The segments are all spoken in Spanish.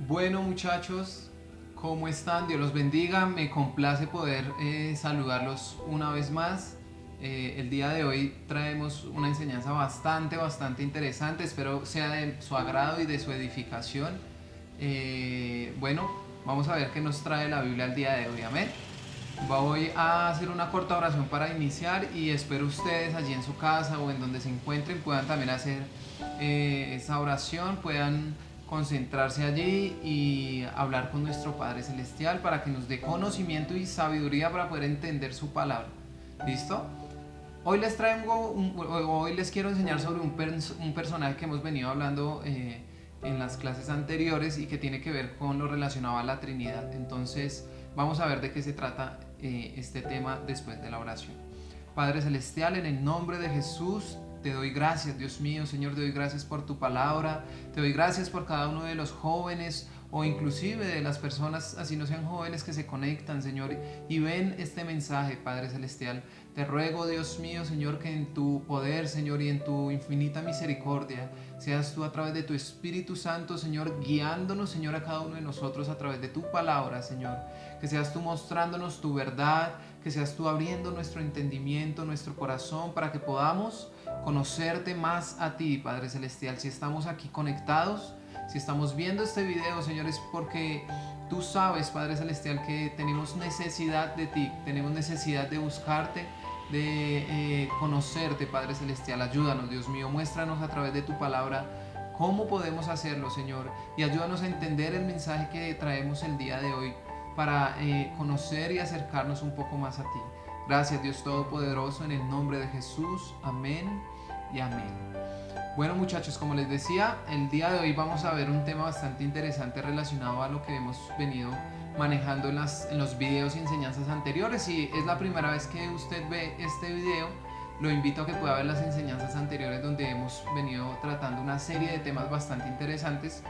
Bueno, muchachos, ¿cómo están? Dios los bendiga. Me complace poder saludarlos una vez más. El día de hoy traemos una enseñanza bastante interesante. Espero sea de su agrado y de su edificación. Bueno, vamos a ver qué nos trae la Biblia el día de hoy. Amén. Voy a hacer una corta oración para iniciar y espero ustedes allí en su casa o en donde se encuentren puedan también hacer esa oración, puedan concentrarse allí y hablar con nuestro Padre Celestial para que nos dé conocimiento y sabiduría para poder entender su palabra. ¿Listo? Hoy les quiero enseñar sobre un personaje que hemos venido hablando en las clases anteriores y que tiene que ver con lo relacionado a la Trinidad. Entonces, vamos a ver de qué se trata este tema después de la oración. Padre Celestial, en el nombre de Jesús, te doy gracias, Dios mío, Señor, te doy gracias por tu palabra, te doy gracias por cada uno de los jóvenes o inclusive de las personas, así no sean jóvenes, que se conectan, Señor, y ven este mensaje, Padre Celestial. Te ruego, Dios mío, Señor, que en tu poder, Señor, y en tu infinita misericordia, seas tú a través de tu Espíritu Santo, Señor, guiándonos, Señor, a cada uno de nosotros a través de tu palabra, Señor. Que seas tú mostrándonos tu verdad, que seas tú abriendo nuestro entendimiento, nuestro corazón, para que podamos conocerte más a ti, Padre Celestial. Si estamos aquí conectados, si estamos viendo este video, Señor, es porque tú sabes, Padre Celestial, que tenemos necesidad de ti, tenemos necesidad de buscarte, de conocerte, Padre Celestial. Ayúdanos, Dios mío, muéstranos a través de tu palabra cómo podemos hacerlo, Señor, y ayúdanos a entender el mensaje que traemos el día de hoy para conocer y acercarnos un poco más a ti. Gracias, Dios Todopoderoso, en el nombre de Jesús. Amén y amén. Bueno, muchachos, como les decía, el día de hoy vamos a ver un tema bastante interesante relacionado a lo que hemos venido manejando en los videos y enseñanzas anteriores. Si es la primera vez que usted ve este video, lo invito a que pueda ver las enseñanzas anteriores donde hemos venido tratando una serie de temas bastante interesantes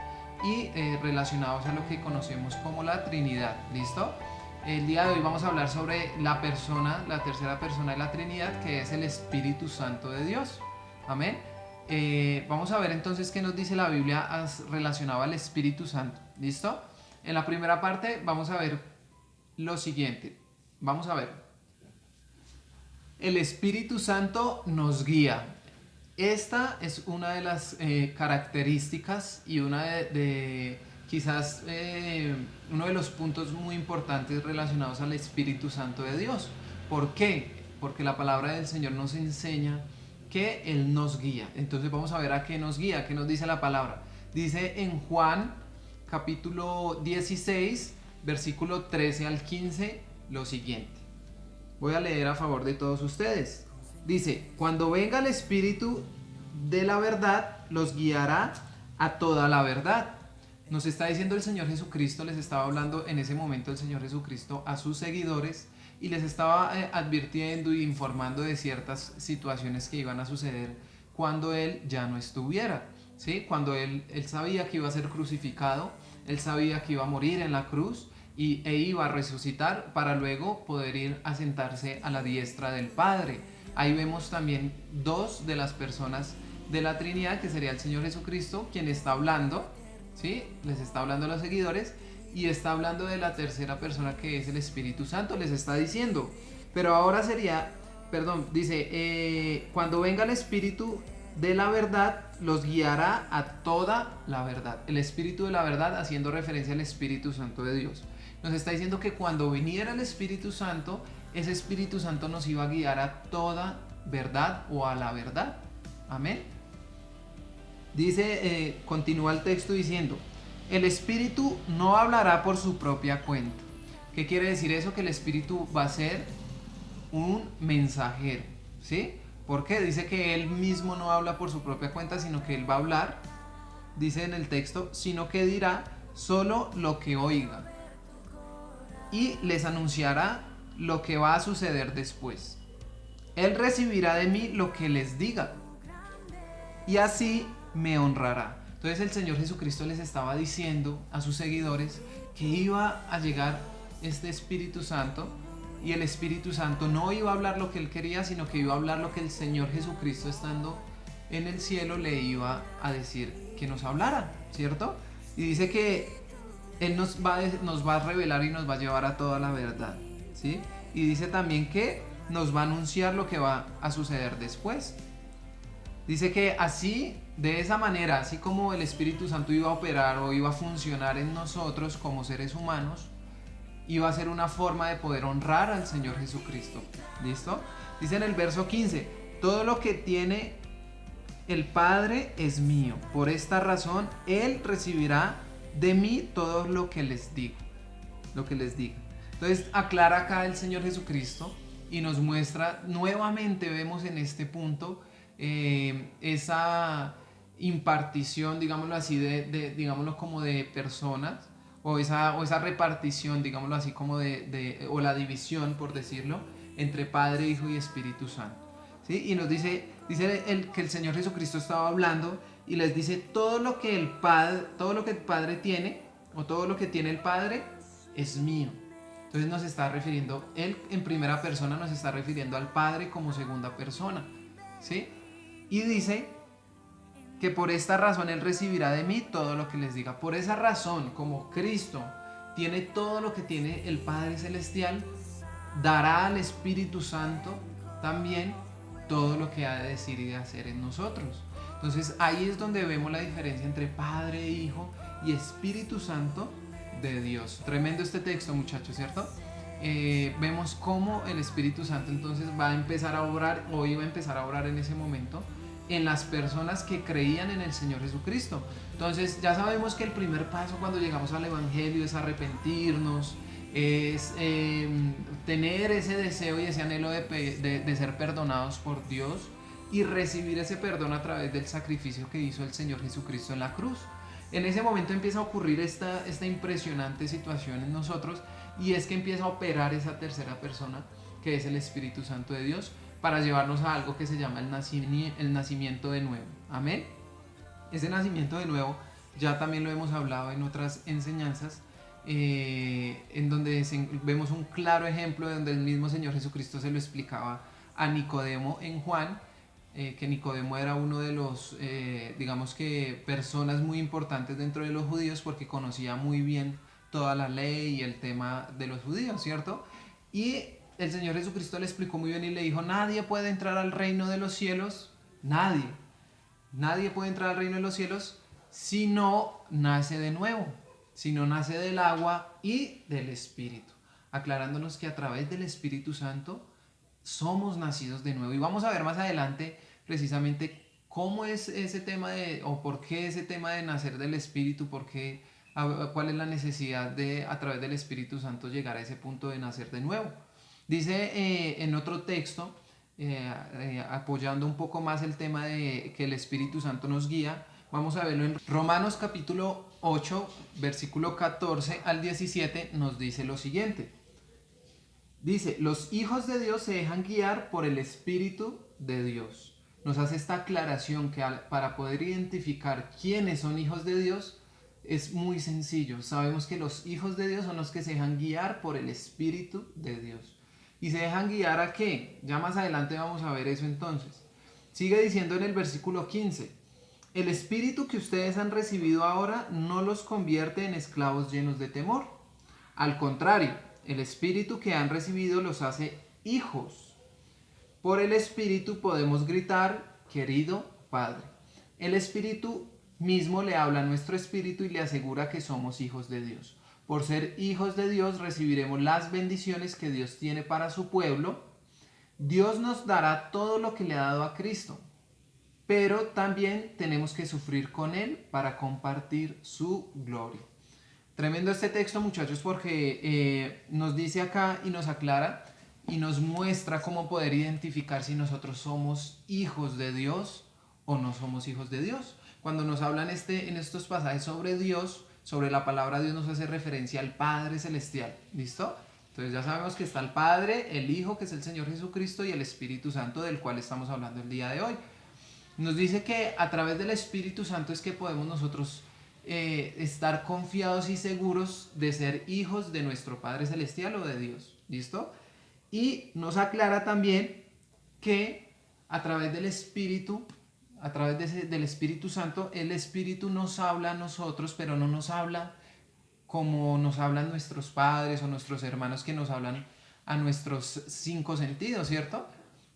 y relacionados a lo que conocemos como la Trinidad. ¿Listo? El día de hoy vamos a hablar sobre la tercera persona de la Trinidad, que es el Espíritu Santo de Dios. Amén. Vamos a ver entonces qué nos dice la Biblia relacionado al Espíritu Santo. ¿Listo? En la primera parte vamos a ver lo siguiente. Vamos a ver. El Espíritu Santo nos guía. Esta es una de las características y una de quizás uno de los puntos muy importantes relacionados al Espíritu Santo de Dios. ¿Por qué? Porque la palabra del Señor nos enseña que Él nos guía. Entonces vamos a ver a qué nos guía, qué nos dice la palabra. Dice en Juan capítulo 16, versículo 13 al 15, lo siguiente. Voy a leer a favor de todos ustedes. Dice, cuando venga el Espíritu de la verdad, los guiará a toda la verdad. Nos está diciendo el Señor Jesucristo, les estaba hablando en ese momento el Señor Jesucristo a sus seguidores y les estaba advirtiendo e informando de ciertas situaciones que iban a suceder cuando Él ya no estuviera. ¿Sí? Cuando él sabía que iba a ser crucificado, Él sabía que iba a morir en la cruz e iba a resucitar para luego poder ir a sentarse a la diestra del Padre. Ahí vemos también dos de las personas de la Trinidad, que sería el Señor Jesucristo, quien está hablando, ¿sí? Les está hablando a los seguidores y está hablando de la tercera persona, que es el Espíritu Santo. Les está diciendo, pero ahora dice, cuando venga el Espíritu de la verdad, los guiará a toda la verdad. El Espíritu de la verdad, haciendo referencia al Espíritu Santo de Dios. Nos está diciendo que cuando viniera el Espíritu Santo, ese Espíritu Santo nos iba a guiar a toda verdad o a la verdad. Amén. Dice, continúa el texto diciendo, el Espíritu no hablará por su propia cuenta. ¿Qué quiere decir eso? Que el Espíritu va a ser un mensajero, ¿sí? ¿Por qué? Dice que Él mismo no habla por su propia cuenta, sino que Él va a hablar, dice en el texto, sino que dirá solo lo que oiga y les anunciará lo que va a suceder después. Él recibirá de mí lo que les diga y así me honrará. Entonces el Señor Jesucristo les estaba diciendo a sus seguidores que iba a llegar este Espíritu Santo, y el Espíritu Santo no iba a hablar lo que Él quería, sino que iba a hablar lo que el Señor Jesucristo, estando en el cielo, le iba a decir que nos hablara, ¿cierto? Y dice que Él nos va a revelar y nos va a llevar a toda la verdad, ¿sí? Y dice también que nos va a anunciar lo que va a suceder después. Dice que así, de esa manera, así como el Espíritu Santo iba a operar o iba a funcionar en nosotros como seres humanos, iba a ser una forma de poder honrar al Señor Jesucristo. ¿Listo? Dice en el verso 15, todo lo que tiene el Padre es mío. Por esta razón, Él recibirá de mí todo lo que les digo. Lo que les diga. Entonces aclara acá el Señor Jesucristo y nos muestra, nuevamente vemos en este punto esa impartición, digámoslo así, digámoslo como de personas, o esa repartición, digámoslo así, como o la división, por decirlo, entre Padre, Hijo y Espíritu Santo. ¿Sí? Y nos dice que el Señor Jesucristo estaba hablando y les dice todo lo que el Padre tiene, o todo lo que tiene el Padre es mío. Entonces nos está refiriendo, él en primera persona nos está refiriendo al Padre como segunda persona, ¿sí? Y dice que por esta razón Él recibirá de mí todo lo que les diga. Por esa razón, como Cristo tiene todo lo que tiene el Padre Celestial, dará al Espíritu Santo también todo lo que ha de decir y de hacer en nosotros. Entonces ahí es donde vemos la diferencia entre Padre, Hijo y Espíritu Santo de Dios. Tremendo este texto, muchachos, ¿cierto? Vemos cómo el Espíritu Santo entonces va a empezar a obrar, o iba a empezar a obrar en ese momento, en las personas que creían en el Señor Jesucristo. Entonces ya sabemos que el primer paso cuando llegamos al Evangelio es arrepentirnos, es tener ese deseo y ese anhelo de ser perdonados por Dios y recibir ese perdón a través del sacrificio que hizo el Señor Jesucristo en la cruz. En ese momento empieza a ocurrir esta impresionante situación en nosotros, y es que empieza a operar esa tercera persona que es el Espíritu Santo de Dios, para llevarnos a algo que se llama el nacimiento de nuevo. Amén. Ese nacimiento de nuevo ya también lo hemos hablado en otras enseñanzas, en donde vemos un claro ejemplo de donde el mismo Señor Jesucristo se lo explicaba a Nicodemo en Juan, que Nicodemo era uno de los, digamos que, personas muy importantes dentro de los judíos, porque conocía muy bien toda la ley y el tema de los judíos, ¿cierto? Y el Señor Jesucristo le explicó muy bien y le dijo, nadie puede entrar al reino de los cielos, nadie puede entrar al reino de los cielos si no nace de nuevo, si no nace del agua y del Espíritu, aclarándonos que a través del Espíritu Santo somos nacidos de nuevo. Y vamos a ver más adelante precisamente cómo es ese tema o por qué ese tema de nacer del Espíritu, cuál es la necesidad de a través del Espíritu Santo llegar a ese punto de nacer de nuevo. Dice en otro texto, apoyando un poco más el tema de que el Espíritu Santo nos guía, vamos a verlo en Romanos capítulo 8, versículo 14 al 17, nos dice lo siguiente. Dice, los hijos de Dios se dejan guiar por el Espíritu de Dios. Nos hace esta aclaración que para poder identificar quiénes son hijos de Dios es muy sencillo. Sabemos que los hijos de Dios son los que se dejan guiar por el Espíritu de Dios. ¿Y se dejan guiar a qué? Ya más adelante vamos a ver eso entonces. Sigue diciendo en el versículo 15, el Espíritu que ustedes han recibido ahora no los convierte en esclavos llenos de temor. Al contrario, el Espíritu que han recibido los hace hijos. Por el Espíritu podemos gritar, querido Padre. El Espíritu mismo le habla a nuestro espíritu y le asegura que somos hijos de Dios. Por ser hijos de Dios recibiremos las bendiciones que Dios tiene para su pueblo. Dios nos dará todo lo que le ha dado a Cristo, pero también tenemos que sufrir con Él para compartir su gloria. Tremendo este texto, muchachos, porque nos dice acá y nos aclara y nos muestra cómo poder identificar si nosotros somos hijos de Dios o no somos hijos de Dios. Cuando nos hablan en estos pasajes sobre Dios, sobre la palabra Dios, nos hace referencia al Padre Celestial. ¿Listo? Entonces ya sabemos que está el Padre, el Hijo, que es el Señor Jesucristo, y el Espíritu Santo, del cual estamos hablando el día de hoy. Nos dice que a través del Espíritu Santo es que podemos nosotros estar confiados y seguros de ser hijos de nuestro Padre Celestial o de Dios. ¿Listo? Y nos aclara también que a través del Espíritu, del Espíritu Santo, el Espíritu nos habla a nosotros, pero no nos habla como nos hablan nuestros padres o nuestros hermanos que nos hablan a nuestros cinco sentidos, ¿cierto?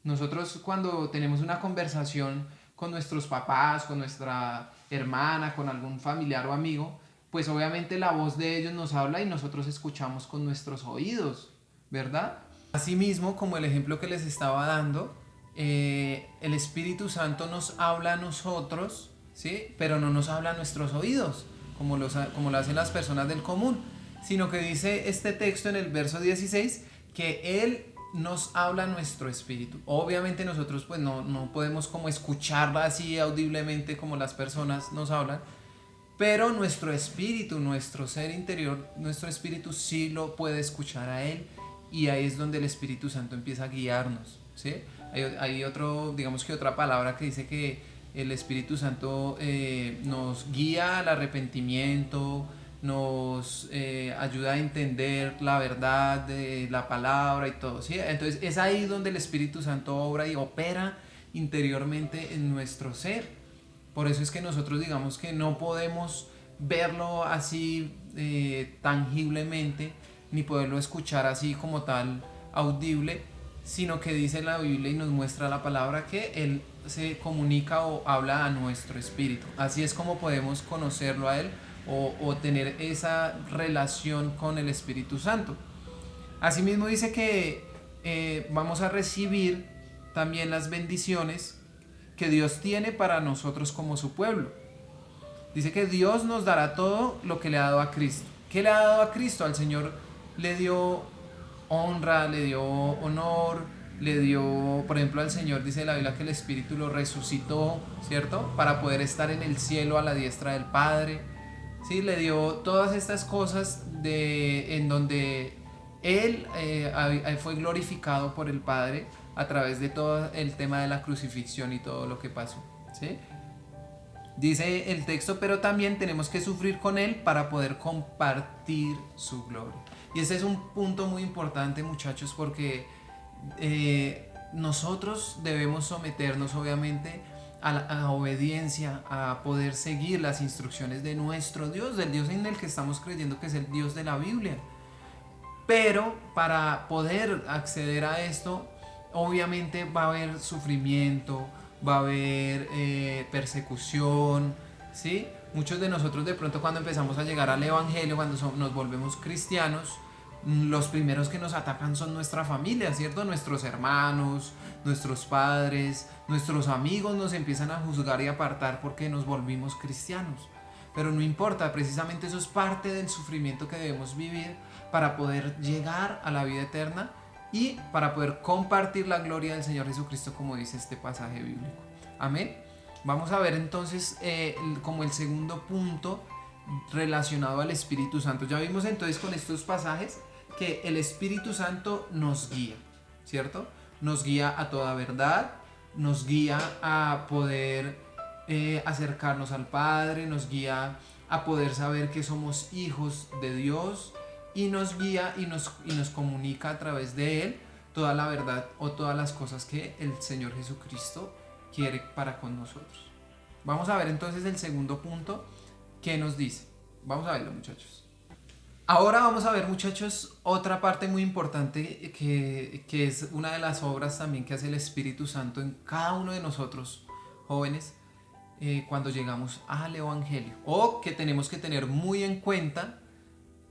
Nosotros cuando tenemos una conversación con nuestros papás, con nuestra hermana, con algún familiar o amigo, pues obviamente la voz de ellos nos habla y nosotros escuchamos con nuestros oídos, ¿verdad? Asimismo, como el ejemplo que les estaba dando, el Espíritu Santo nos habla a nosotros, ¿sí? Pero no nos habla a nuestros oídos, como lo hacen las personas del común, sino que dice este texto en el verso 16 que Él nos habla a nuestro espíritu. Obviamente nosotros pues no podemos como escucharla así audiblemente como las personas nos hablan, pero nuestro espíritu, nuestro ser interior, nuestro espíritu sí lo puede escuchar a Él, y ahí es donde el Espíritu Santo empieza a guiarnos, ¿sí? Hay otro, digamos que otra palabra que dice que el Espíritu Santo nos guía al arrepentimiento, nos ayuda a entender la verdad de la palabra y todo, ¿sí? Entonces es ahí donde el Espíritu Santo obra y opera interiormente en nuestro ser. Por eso es que nosotros digamos que no podemos verlo así tangiblemente, ni poderlo escuchar así como tal audible, sino que dice la Biblia y nos muestra la palabra que Él se comunica o habla a nuestro espíritu. Así es como podemos conocerlo a Él o tener esa relación con el Espíritu Santo. Asimismo dice que vamos a recibir también las bendiciones que Dios tiene para nosotros como su pueblo. Dice que Dios nos dará todo lo que le ha dado a Cristo. ¿Qué le ha dado a Cristo? Al Señor le dio honra, le dio honor, le dio, por ejemplo, al Señor dice la Biblia que el Espíritu lo resucitó, ¿cierto? Para poder estar en el cielo a la diestra del Padre. Sí, le dio todas estas cosas en donde Él fue glorificado por el Padre a través de todo el tema de la crucifixión y todo lo que pasó, ¿sí? Dice el texto, pero también tenemos que sufrir con Él para poder compartir su gloria. Y ese es un punto muy importante, muchachos, porque nosotros debemos someternos, obviamente, a la obediencia, a poder seguir las instrucciones de nuestro Dios, del Dios en el que estamos creyendo que es el Dios de la Biblia. Pero para poder acceder a esto, obviamente va a haber sufrimiento, va a haber persecución, ¿sí? Muchos de nosotros de pronto cuando empezamos a llegar al Evangelio, cuando nos volvemos cristianos, los primeros que nos atacan son nuestra familia, ¿cierto? Nuestros hermanos, nuestros padres, nuestros amigos nos empiezan a juzgar y apartar porque nos volvimos cristianos. Pero no importa, precisamente eso es parte del sufrimiento que debemos vivir para poder llegar a la vida eterna y para poder compartir la gloria del Señor Jesucristo, como dice este pasaje bíblico. Amén. Vamos a ver entonces como el segundo punto relacionado al Espíritu Santo. Ya vimos entonces con estos pasajes que el Espíritu Santo nos guía, ¿cierto? Nos guía a toda verdad, nos guía a poder acercarnos al Padre, nos guía a poder saber que somos hijos de Dios, y nos guía y nos comunica a través de Él toda la verdad o todas las cosas que el Señor Jesucristo quiere para con nosotros. Vamos a ver entonces el segundo punto, ¿qué nos dice? Vamos a verlo, muchachos. Ahora vamos a ver, muchachos, otra parte muy importante que es una de las obras también que hace el Espíritu Santo en cada uno de nosotros, jóvenes, cuando llegamos al Evangelio, o que tenemos que tener muy en cuenta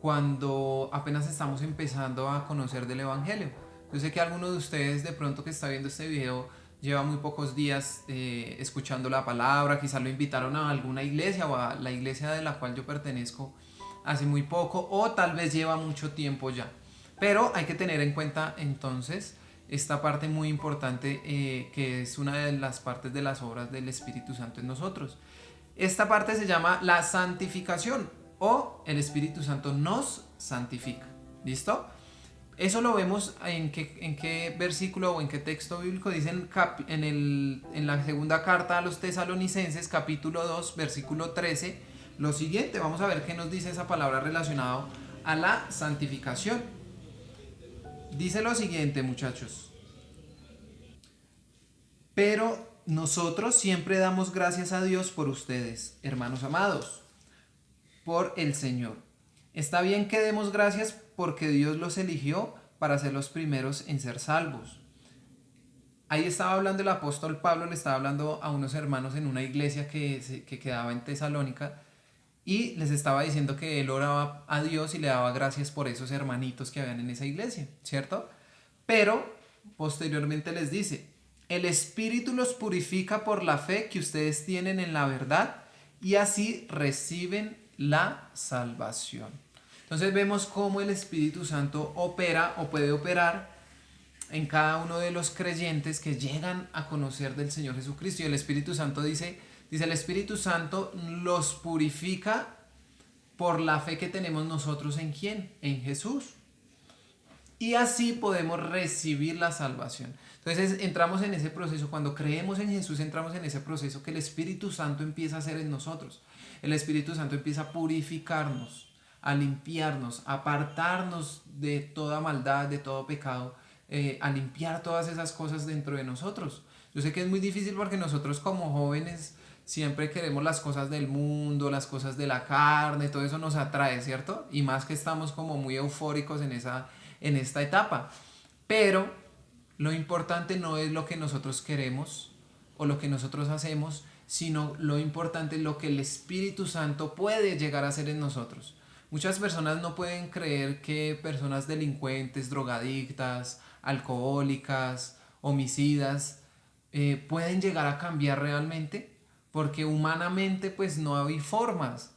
cuando apenas estamos empezando a conocer del Evangelio. Yo sé que alguno de ustedes de pronto que está viendo este video lleva muy pocos días escuchando la palabra, quizás lo invitaron a alguna iglesia o a la iglesia de la cual yo pertenezco hace muy poco, o tal vez lleva mucho tiempo ya. Pero hay que tener en cuenta entonces esta parte muy importante que es una de las partes de las obras del Espíritu Santo en nosotros. Esta parte se llama la santificación, o el Espíritu Santo nos santifica. ¿Listo? Eso lo vemos en qué versículo o en qué texto bíblico. Dice en la segunda carta a los tesalonicenses, capítulo 2, versículo 13, lo siguiente. Vamos a ver qué nos dice esa palabra relacionada a la santificación. Dice lo siguiente, muchachos. Pero nosotros siempre damos gracias a Dios por ustedes, hermanos amados, por el Señor. Está bien que demos gracias porque Dios los eligió para ser los primeros en ser salvos. Ahí estaba hablando el apóstol Pablo, le estaba hablando a unos hermanos en una iglesia que quedaba en Tesalónica y les estaba diciendo que él oraba a Dios y le daba gracias por esos hermanitos que habían en esa iglesia, ¿cierto? Pero posteriormente les dice, el Espíritu los purifica por la fe que ustedes tienen en la verdad y así reciben la salvación. Entonces vemos cómo el Espíritu Santo opera o puede operar en cada uno de los creyentes que llegan a conocer del Señor Jesucristo. Y el Espíritu Santo dice el Espíritu Santo los purifica por la fe que tenemos nosotros en ¿quién? En Jesús. Y así podemos recibir la salvación. Entonces entramos en ese proceso, cuando creemos en Jesús entramos en ese proceso que el Espíritu Santo empieza a hacer en nosotros. El Espíritu Santo empieza a purificarnos, a limpiarnos, a apartarnos de toda maldad, de todo pecado, a limpiar todas esas cosas dentro de nosotros. Yo sé que es muy difícil porque nosotros como jóvenes siempre queremos las cosas del mundo, las cosas de la carne, todo eso nos atrae, ¿cierto? Y más que estamos como muy eufóricos en esta etapa. Pero lo importante no es lo que nosotros queremos o lo que nosotros hacemos, sino lo importante es lo que el Espíritu Santo puede llegar a hacer en nosotros. Muchas personas no pueden creer que personas delincuentes, drogadictas, alcohólicas, homicidas, pueden llegar a cambiar realmente, porque humanamente pues no hay formas,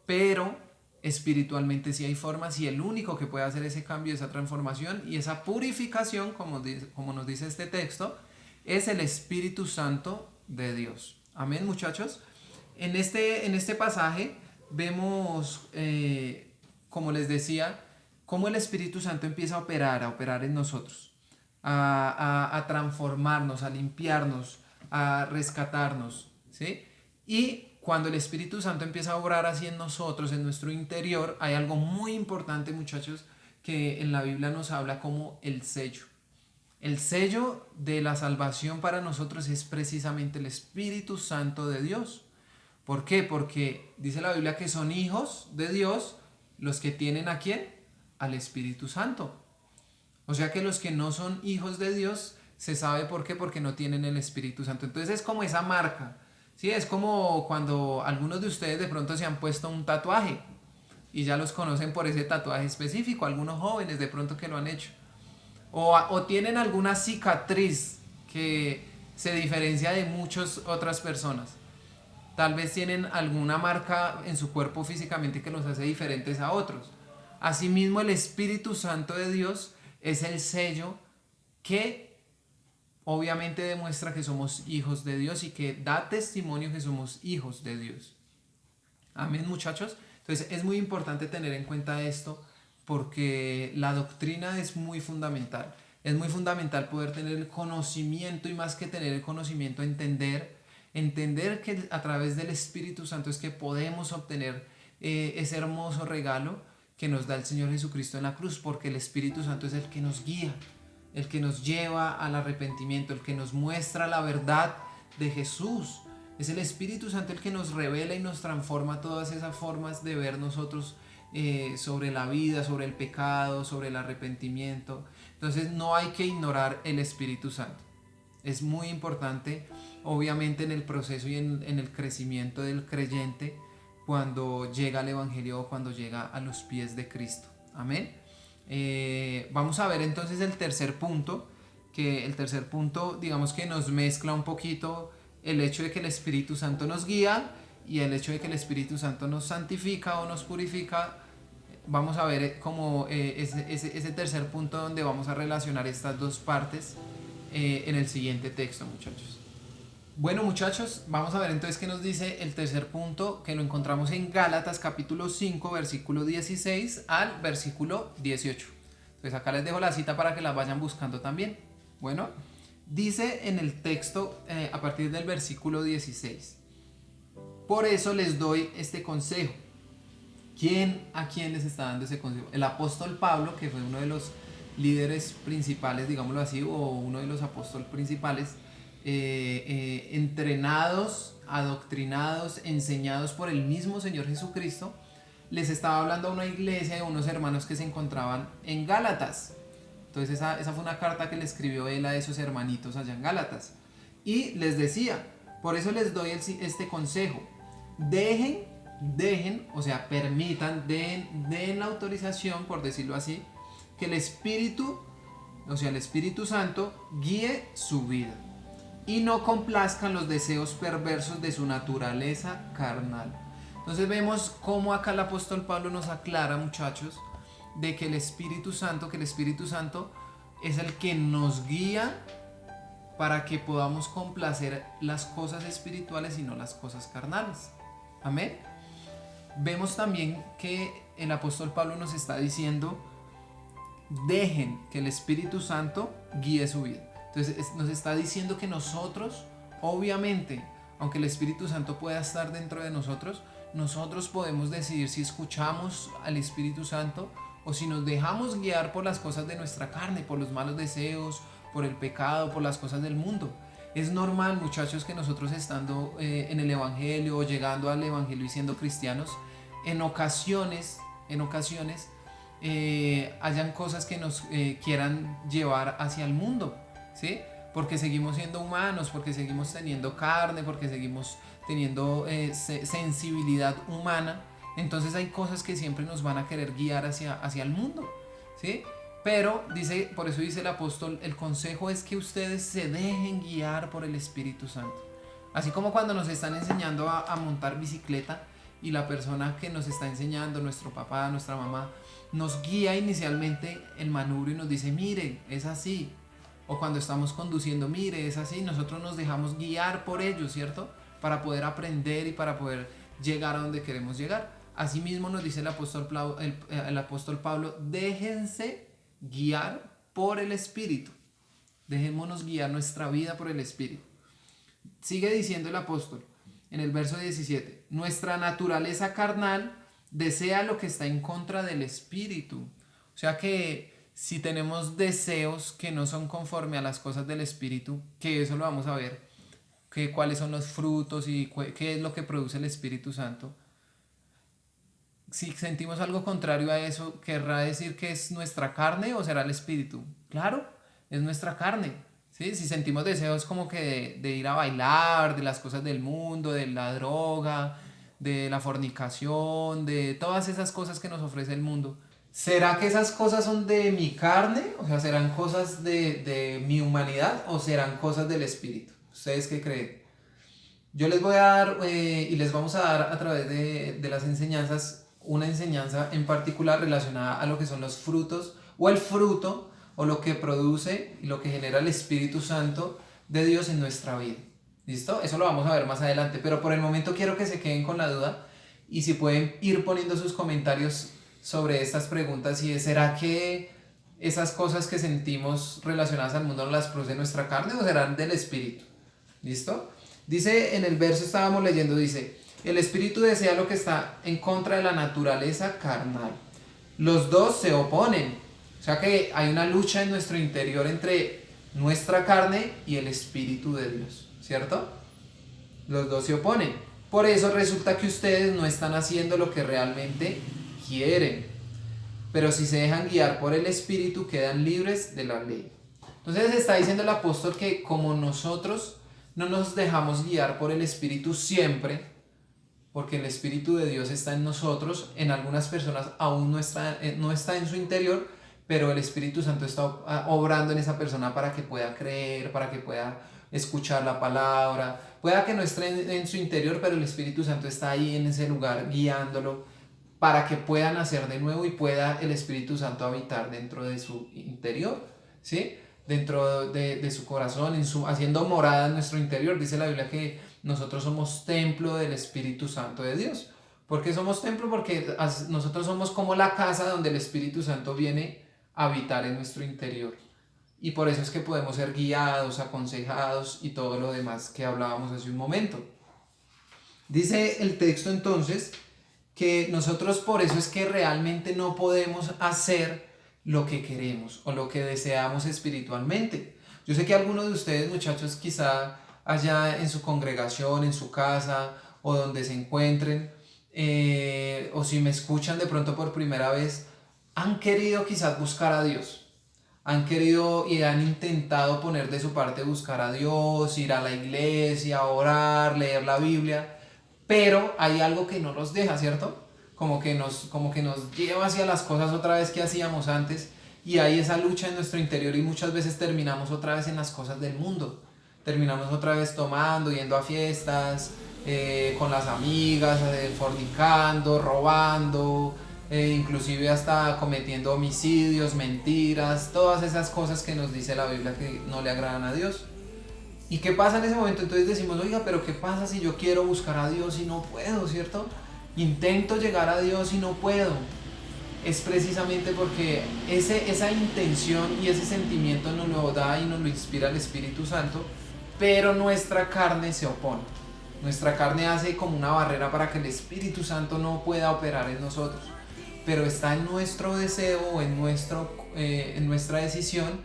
pero espiritualmente sí hay formas y el único que puede hacer ese cambio, esa transformación y esa purificación, como nos dice este texto, es el Espíritu Santo de Dios. Amén, muchachos. En este pasaje vemos, como les decía, cómo el Espíritu Santo empieza a operar en nosotros, a transformarnos, a limpiarnos, a rescatarnos, ¿sí? Y cuando el Espíritu Santo empieza a obrar así en nosotros, en nuestro interior, hay algo muy importante, muchachos, que en la Biblia nos habla como el sello. El sello de la salvación para nosotros es precisamente el Espíritu Santo de Dios. ¿Por qué? Porque dice la Biblia que son hijos de Dios los que tienen ¿a quién? Al Espíritu Santo. O sea que los que no son hijos de Dios, se sabe por qué, porque no tienen el Espíritu Santo. Entonces es como esa marca, ¿sí? Es como cuando algunos de ustedes de pronto se han puesto un tatuaje y ya los conocen por ese tatuaje específico, algunos jóvenes de pronto que lo han hecho. O tienen alguna cicatriz que se diferencia de muchas otras personas. Tal vez tienen alguna marca en su cuerpo físicamente que los hace diferentes a otros. Asimismo, el Espíritu Santo de Dios es el sello que obviamente demuestra que somos hijos de Dios y que da testimonio que somos hijos de Dios. Amén, muchachos. Entonces es muy importante tener en cuenta esto porque la doctrina es muy fundamental. Es muy fundamental poder tener el conocimiento y más que tener el conocimiento, entender que a través del Espíritu Santo es que podemos obtener ese hermoso regalo que nos da el Señor Jesucristo en la cruz, porque el Espíritu Santo es el que nos guía, el que nos lleva al arrepentimiento, el que nos muestra la verdad de Jesús. Es el Espíritu Santo el que nos revela y nos transforma todas esas formas de ver nosotros sobre la vida, sobre el pecado, sobre el arrepentimiento. Entonces no hay que ignorar el Espíritu Santo. Es muy importante, obviamente, en el proceso y en el crecimiento del creyente cuando llega al Evangelio o cuando llega a los pies de Cristo. Amén. Vamos a ver entonces el tercer punto, que el tercer punto digamos que nos mezcla un poquito el hecho de que el Espíritu Santo nos guía y el hecho de que el Espíritu Santo nos santifica o nos purifica. Vamos a ver como ese tercer punto donde vamos a relacionar estas dos partes en el siguiente texto, muchachos. Bueno, muchachos, vamos a ver entonces qué nos dice el tercer punto, que lo encontramos en Gálatas capítulo 5, versículo 16 al versículo 18. Entonces acá les dejo la cita para que la vayan buscando también. Bueno, dice en el texto a partir del versículo 16: por eso les doy este consejo. ¿A quién les está dando ese consejo? El apóstol Pablo, que fue uno de los líderes principales, digámoslo así, o uno de los apóstoles principales, entrenados, adoctrinados, enseñados por el mismo Señor Jesucristo, les estaba hablando a una iglesia de unos hermanos que se encontraban en Gálatas. Entonces esa fue una carta que le escribió él a esos hermanitos allá en Gálatas. Y les decía, por eso les doy este consejo. Dejen, o sea, permitan, den la autorización, por decirlo así, que el Espíritu, o sea, el Espíritu Santo guíe su vida. Y no complazcan los deseos perversos de su naturaleza carnal. Entonces vemos cómo acá el apóstol Pablo nos aclara, muchachos, de que el Espíritu Santo es el que nos guía para que podamos complacer las cosas espirituales y no las cosas carnales. Amén. Vemos también que el apóstol Pablo nos está diciendo, dejen que el Espíritu Santo guíe su vida. Entonces nos está diciendo que nosotros, obviamente, aunque el Espíritu Santo pueda estar dentro de nosotros podemos decidir si escuchamos al Espíritu Santo o si nos dejamos guiar por las cosas de nuestra carne, por los malos deseos, por el pecado, por las cosas del mundo. Es normal, muchachos, que nosotros estando en el Evangelio o llegando al Evangelio y siendo cristianos, en ocasiones hayan cosas que nos quieran llevar hacia el mundo, ¿sí? Porque seguimos siendo humanos, porque seguimos teniendo carne, porque seguimos teniendo sensibilidad humana. Entonces hay cosas que siempre nos van a querer guiar hacia el mundo, ¿sí? Pero por eso dice el apóstol, el consejo es que ustedes se dejen guiar por el Espíritu Santo. Así como cuando nos están enseñando a montar bicicleta y la persona que nos está enseñando, nuestro papá, nuestra mamá, nos guía inicialmente el manubrio y nos dice, mire, es así. O cuando estamos conduciendo, mire, es así. Nosotros nos dejamos guiar por ellos, ¿cierto? Para poder aprender y para poder llegar a donde queremos llegar. Asimismo nos dice el apóstol Pablo, déjense guiar por el Espíritu. Dejémonos guiar nuestra vida por el Espíritu. Sigue diciendo el apóstol en el verso 17, nuestra naturaleza carnal desea lo que está en contra del Espíritu. O sea que si tenemos deseos que no son conforme a las cosas del Espíritu, que eso lo vamos a ver, que cuáles son los frutos y qué es lo que produce el Espíritu Santo. Si sentimos algo contrario a eso, ¿querrá decir que es nuestra carne o será el Espíritu? Claro, es nuestra carne, ¿sí? Si sentimos deseos como que de ir a bailar, de las cosas del mundo, de la droga, de la fornicación, de todas esas cosas que nos ofrece el mundo, ¿será que esas cosas son de mi carne? O sea, ¿serán cosas de mi humanidad o serán cosas del Espíritu? ¿Ustedes qué creen? Yo les voy a dar y les vamos a dar a través de las enseñanzas una enseñanza en particular relacionada a lo que son los frutos o el fruto o lo que produce y lo que genera el Espíritu Santo de Dios en nuestra vida. ¿Listo? Eso lo vamos a ver más adelante, pero por el momento quiero que se queden con la duda y si pueden ir poniendo sus comentarios sobre estas preguntas y ¿será que esas cosas que sentimos relacionadas al mundo las produce nuestra carne o serán del Espíritu? ¿Listo? Dice en el verso, estábamos leyendo, dice, el Espíritu desea lo que está en contra de la naturaleza carnal. Los dos se oponen. O sea que hay una lucha en nuestro interior entre nuestra carne y el Espíritu de Dios, ¿cierto? Los dos se oponen. Por eso resulta que ustedes no están haciendo lo que realmente quieren. Pero si se dejan guiar por el Espíritu, quedan libres de la ley. Entonces está diciendo el apóstol que como nosotros no nos dejamos guiar por el Espíritu siempre, porque el Espíritu de Dios está en nosotros, en algunas personas aún no está en su interior, pero el Espíritu Santo está obrando en esa persona para que pueda creer, para que pueda escuchar la palabra, pueda que no esté en su interior, pero el Espíritu Santo está ahí en ese lugar guiándolo para que pueda nacer de nuevo y pueda el Espíritu Santo habitar dentro de su interior, ¿sí? Dentro de su corazón, haciendo morada en nuestro interior. Dice la Biblia que nosotros somos templo del Espíritu Santo de Dios. ¿Por qué somos templo? Porque nosotros somos como la casa donde el Espíritu Santo viene a habitar en nuestro interior. Y por eso es que podemos ser guiados, aconsejados y todo lo demás que hablábamos hace un momento. Dice el texto entonces que nosotros por eso es que realmente no podemos hacer lo que queremos o lo que deseamos espiritualmente. Yo sé que algunos de ustedes, muchachos, quizá allá en su congregación, en su casa o donde se encuentren, o si me escuchan de pronto por primera vez, han querido quizás buscar a Dios. Han querido y han intentado poner de su parte buscar a Dios, ir a la iglesia, orar, leer la Biblia, pero hay algo que no nos deja, ¿cierto? Como que nos lleva hacia las cosas otra vez que hacíamos antes, y hay esa lucha en nuestro interior y muchas veces terminamos otra vez en las cosas del mundo. Terminamos otra vez tomando, yendo a fiestas, con las amigas, fornicando, robando, inclusive hasta cometiendo homicidios, mentiras, todas esas cosas que nos dice la Biblia que no le agradan a Dios. ¿Y qué pasa en ese momento? Entonces decimos, oiga, pero ¿qué pasa si yo quiero buscar a Dios y no puedo, ¿cierto? Intento llegar a Dios y no puedo. Es precisamente porque esa intención y ese sentimiento nos lo da y nos lo inspira el Espíritu Santo, pero nuestra carne se opone. Nuestra carne hace como una barrera para que el Espíritu Santo no pueda operar en nosotros. Pero está en nuestro deseo o en nuestra decisión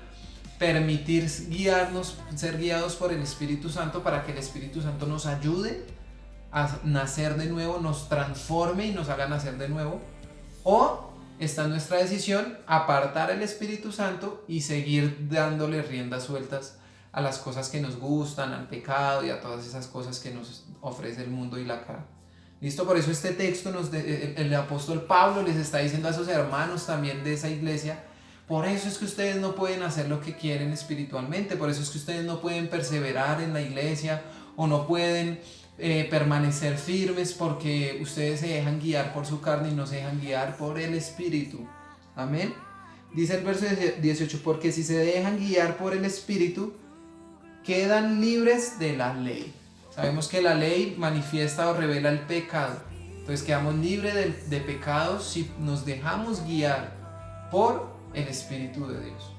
permitir guiarnos, ser guiados por el Espíritu Santo para que el Espíritu Santo nos ayude a nacer de nuevo, nos transforme y nos haga nacer de nuevo. O está en nuestra decisión apartar el Espíritu Santo y seguir dándole riendas sueltas a las cosas que nos gustan, al pecado y a todas esas cosas que nos ofrece el mundo y la carne. ¿Listo? Por eso este texto el apóstol Pablo les está diciendo a esos hermanos también de esa iglesia: por eso es que ustedes no pueden hacer lo que quieren espiritualmente, por eso es que ustedes no pueden perseverar en la iglesia o no pueden permanecer firmes, porque ustedes se dejan guiar por su carne y no se dejan guiar por el Espíritu. Amén. Dice el verso 18, porque si se dejan guiar por el Espíritu, quedan libres de la ley. Sabemos que la ley manifiesta o revela el pecado. Entonces quedamos libres de pecados si nos dejamos guiar por el Espíritu de Dios.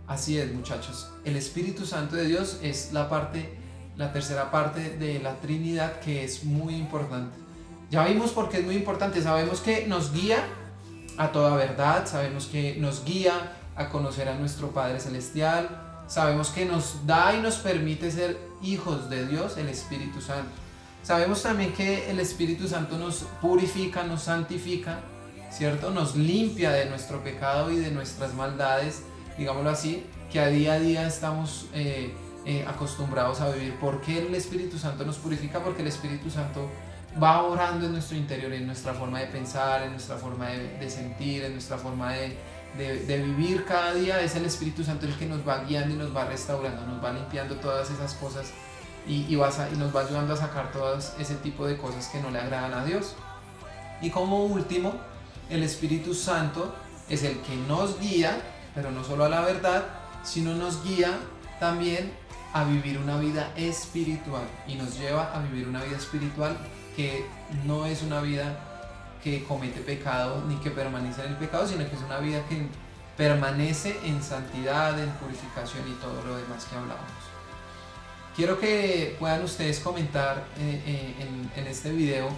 Así es, muchachos. El Espíritu Santo de Dios es la tercera parte de la Trinidad, que es muy importante. Ya vimos por qué es muy importante. Sabemos que nos guía a toda verdad. Sabemos que nos guía a conocer a nuestro Padre Celestial. Sabemos que nos da y nos permite ser hijos de Dios, el Espíritu Santo. Sabemos también que el Espíritu Santo nos purifica, nos santifica, ¿cierto? Nos limpia de nuestro pecado y de nuestras maldades, digámoslo así, que a día estamos acostumbrados a vivir. ¿Por qué el Espíritu Santo nos purifica? Porque el Espíritu Santo va orando en nuestro interior, en nuestra forma de pensar, en nuestra forma de sentir, en nuestra forma de vivir cada día. Es el Espíritu Santo el que nos va guiando y nos va restaurando, nos va limpiando todas esas cosas y nos va ayudando a sacar todo ese tipo de cosas que no le agradan a Dios. Y como último, el Espíritu Santo es el que nos guía, pero no solo a la verdad, sino nos guía también a vivir una vida espiritual, y nos lleva a vivir una vida espiritual que no es una vida que comete pecado ni que permanece en el pecado, sino que es una vida que permanece en santidad, en purificación y todo lo demás que hablábamos. Quiero que puedan ustedes comentar en este video,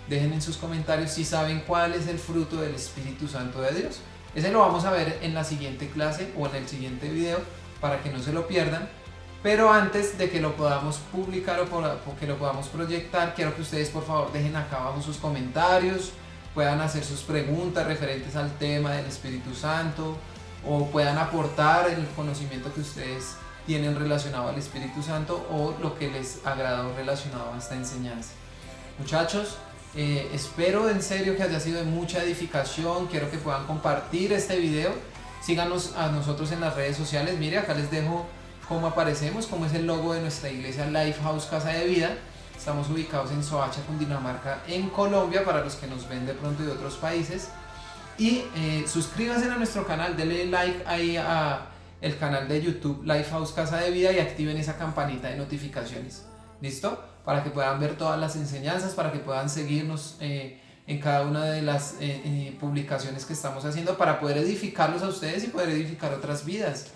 dejen en sus comentarios si saben cuál es el fruto del Espíritu Santo de Dios. Ese lo vamos a ver en la siguiente clase o en el siguiente video para que no se lo pierdan. Pero antes de que lo podamos publicar o que lo podamos proyectar, quiero que ustedes por favor dejen acá abajo sus comentarios, puedan hacer sus preguntas referentes al tema del Espíritu Santo, o puedan aportar el conocimiento que ustedes tienen relacionado al Espíritu Santo o lo que les agradó relacionado a esta enseñanza. Muchachos, espero en serio que haya sido de mucha edificación. Quiero que puedan compartir este video, síganos a nosotros en las redes sociales. Mire, acá les dejo cómo aparecemos, cómo es el logo de nuestra iglesia Lifehouse Casa de Vida. Estamos ubicados en Soacha, Cundinamarca, en Colombia, para los que nos ven de pronto de otros países. Y suscríbanse a nuestro canal, denle like ahí a el canal de YouTube Lifehouse Casa de Vida y activen esa campanita de notificaciones. ¿Listo? Para que puedan ver todas las enseñanzas, para que puedan seguirnos en cada una de las publicaciones que estamos haciendo, para poder edificarlos a ustedes y poder edificar otras vidas.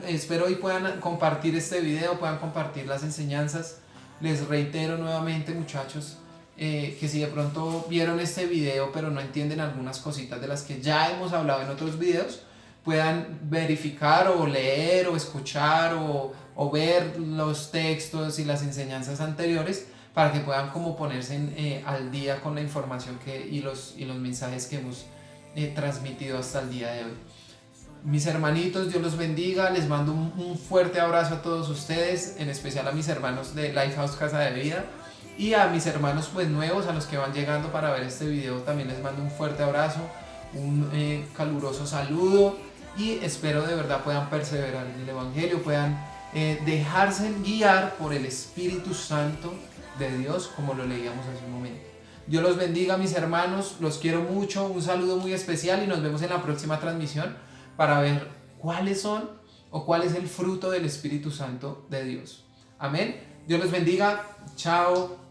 Espero y puedan compartir este video, puedan compartir las enseñanzas. Les reitero nuevamente, muchachos, que si de pronto vieron este video pero no entienden algunas cositas de las que ya hemos hablado en otros videos, puedan verificar o leer o escuchar o ver los textos y las enseñanzas anteriores para que puedan como ponerse al día con la información y los mensajes que hemos transmitido hasta el día de hoy. Mis hermanitos, Dios los bendiga, les mando un fuerte abrazo a todos ustedes, en especial a mis hermanos de Lifehouse Casa de Vida y a mis hermanos pues nuevos, a los que van llegando para ver este video, también les mando un fuerte abrazo, un caluroso saludo y espero de verdad puedan perseverar en el Evangelio, puedan dejarse guiar por el Espíritu Santo de Dios, como lo leíamos hace un momento. Dios los bendiga, mis hermanos, los quiero mucho, un saludo muy especial y nos vemos en la próxima transmisión para ver cuáles son o cuál es el fruto del Espíritu Santo de Dios. Amén. Dios los bendiga. Chao.